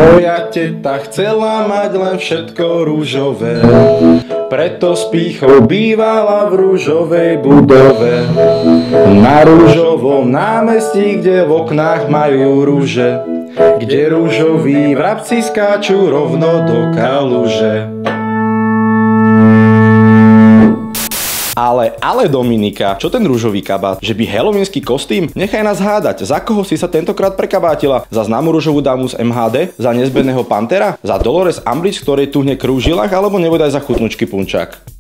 Moja teta chcela mať len všetko rúžové, preto s pýchou bývala v rúžovej budove. Na rúžovom námestí, kde v oknách majú rúže, kde rúžoví vrabci skáču rovno do kaluže. Ale Dominika, čo ten rúžový kabát? Že by halloweenský kostým? Nechaj nás hádať, za koho si sa tentokrát prekabátila? Za známu rúžovú dámu z MHD? Za nezbedného Pantera? Za Dolores Umbridge, ktorej tuhne krúžilách? Alebo nebodaj za chutnučky punčák?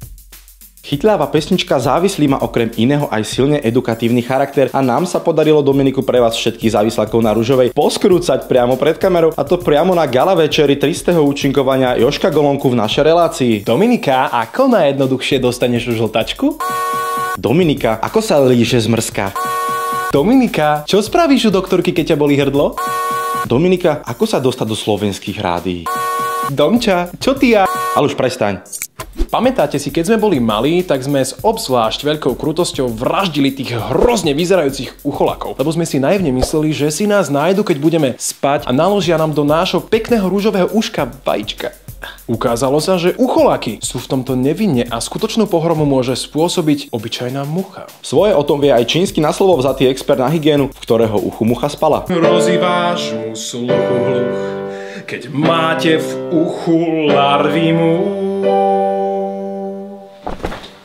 Chytľavá pesnička Závislý má okrem iného aj silne edukatívny charakter a nám sa podarilo, Dominiku, pre vás všetkých závislakov na rúžovej poskrúcať priamo pred kamerou, a to priamo na gala večeri 300. účinkovania Jožka Golonku v našej relácii. Dominika, ako najjednoduchšie dostaneš žltačku? Dominika, ako sa líže z mrska? Dominika, čo spravíš u doktorky, keď ťa bolí hrdlo? Dominika, ako sa dostať do slovenských rádií? Domča, čo ty ja? Ale už prestaň. Pamätáte si, keď sme boli malí, tak sme s obzvlášť veľkou krutosťou vraždili tých hrozne vyzerajúcich ucholakov. Lebo sme si naivne mysleli, že si nás nájdu, keď budeme spať a naložia nám do nášho pekného rúžového uška vajíčka. Ukázalo sa, že ucholaky sú v tomto nevinne a skutočnú pohromu môže spôsobiť obyčajná mucha. Svoje o tom vie aj čínsky na slovo vzatý expert na hygienu, v ktorého uchu mucha spala. Rozýváš mu sluchu hluch, keď máte v uchu larvy much.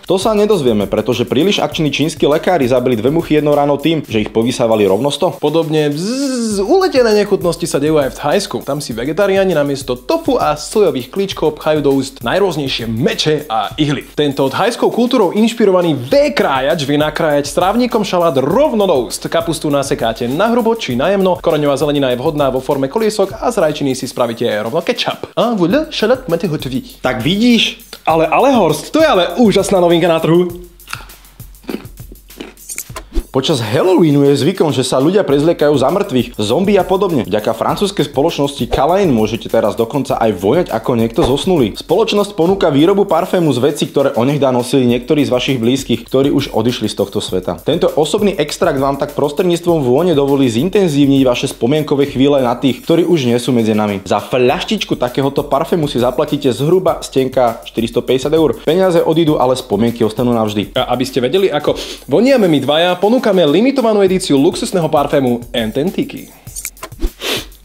To sa nedozvieme, pretože príliš akční čínsky lekári zabili 2 muchy jednou ránou tým, že ich povysávali rovno 100. Podobne uletené nechutnosti sa dejú aj v Thajsku. Tam si vegetariáni namiesto tofu a sojových klíčkov pchajú do úst najrôznejšie meče a ihly. Tento thajskou kultúrou inšpirovaný V-krájač vie nakrájať strávnikom šalát rovno do úst. Kapustu nasekáte na hrubo či na jemno, koreňová zelenina je vhodná vo forme koliesok a z rajčiny si spravíte rovno ketchup. A voilà, šalát máte hotový. Tak vidíš? Ale Horst, to je ale úžasná novinka na trhu. Počas Halloweenu je zvykom, že sa ľudia prezliekajú za mŕtvych, zombie a podobne. Vďaka francúzskej spoločnosti Calain môžete teraz dokonca aj voňať ako niekto zosnulý. Spoločnosť ponúka výrobu parfému z vecí, ktoré onehdá nosili niektorí z vašich blízkych, ktorí už odišli z tohto sveta. Tento osobný extrakt vám tak prostredníctvom vône dovolí zintenzívniť vaše spomienkové chvíle na tých, ktorí už nie sú medzi nami. Za fľaštičku takéhoto parfému si zaplatíte zhruba stenka 450 eur. Peniaze odídu, ale spomienky ostanú navždy. A aby ste vedeli, ako voniame my dvaja, ponúkame limitovanú edíciu luxusného parfému Ententiki.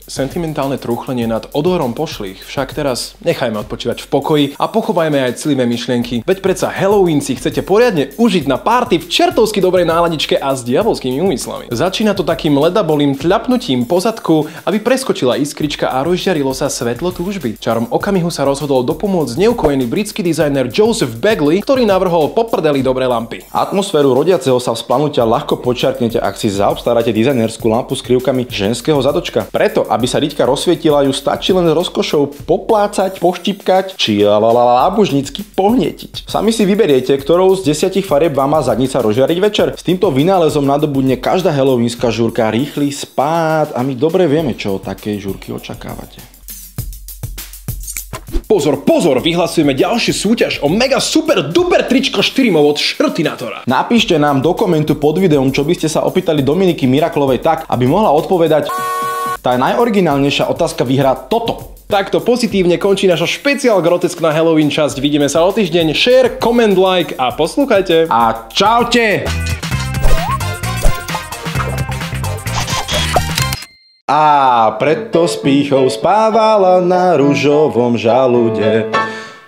Sentimentálne trúchlenie nad odorom pošlých však teraz nechajme odpočívať v pokoji a pochovajme aj citlivé myšlienky. Veď predsa Halloween si chcete poriadne užiť na party v čertovsky dobrej náladičke a s diabolskými úmyslami. Začína to takým ledabolým tľapnutím po zadku, aby preskočila iskrička a rozžiarilo sa svetlo túžby. Čarom okamihu sa rozhodol dopomôcť neukojený britský dizajner Joseph Bagley, ktorý navrhol poprdeli dobré lampy. Atmosféru rodiaceho sa vzplanutia ľahko počiarknete, ak si zaobstaráte dizajnerskú lampu s krivkami ženského zadočka. Preto, aby sa Riťka rozsvietila, ju stačí len rozkošou poplácať, poštipkať či lábužnícky pohnietiť. Sami si vyberiete, ktorou z 10 farieb vám má zadnica rozžiariť večer. S týmto vynálezom nadobudne každá halloweenská žurka rýchly spád a my dobre vieme, čo od takej žurky očakávate. Pozor, vyhlasujeme ďalšiu súťaž o mega super duper tričko 4 od Šrtinátora. Napíšte nám do komentu pod videom, čo by ste sa opýtali Dominiky Miraklovej tak, aby mohla odpovedať. Tá najoriginálnejšia otázka vyhrá toto. Takto pozitívne končí naša špeciál groteskná Halloween časť. Vidíme sa o týždeň. Share, comment, like a poslúchajte. A čaute! A preto s pýchou spávala na ružovom žalude.